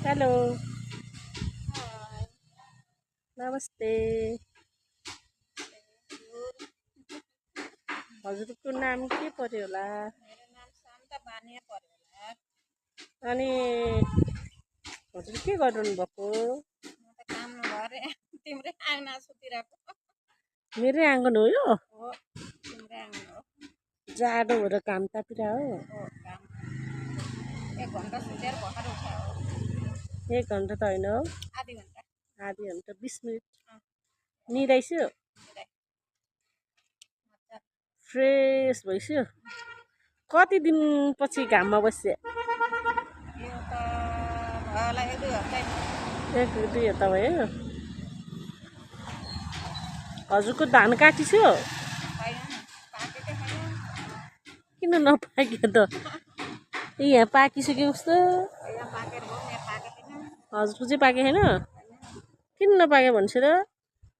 Hello नमस्ते हजुरको नाम के पर्यो होला? मेरो नाम शान्ता बानिया पर्यो होला। अनि हजुर के गर्नु भएको? म त काम नगरे तिम्रै आँगन सुतिरहेको। मेरै आँगन हो यो? हो तिम्रै आँगन हो। जाडो भएर काम तापिरा हो। काम 1 घन्टा सुतेर भर्खर उठायो। 1 घन्टा त होइन हो, आधी घन्टा। आधी घन्टा 20 मिनट निदाइस्यो, फ्रेस भइस्यो। कति दिनपछि घाममा बस्यो? यो त भयो होला 1-2 हप्ता। 1-2 हप्ता भयो। हजुरको धान काटिस्यो? छैन पाकेकै छैन। किन नपाक्यो त? यहाँ पाकिसक्यो जस्तो। यहाँ पाकेर हो, यहाँ पाकेको छैन। हजुरको चाहिँ पाके छैन? किन नपाक्यो भन्छ त?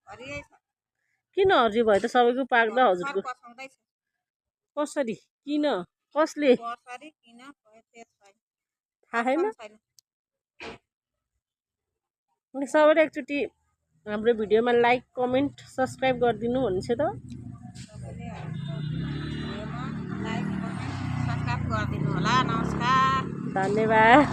हरियै छ। किन हरियो भयो त? सबैको पाक्दा हजुरको पसाउँदैछ। कसरी? किन? कसले? कसरी किन भयो त्यो छैन। थाहा छैन? छैन। अनि सबैले एकचोटि हाम्रो भिडियोमा लाइक कमेन्ट सब्सक्राइब गरिदिनु भन्छ त। सबैले भिडियोमा लाइक कमेन्ट सब्सक्राइब गरिदिनु होला। नमस्कार। धन्यवाद।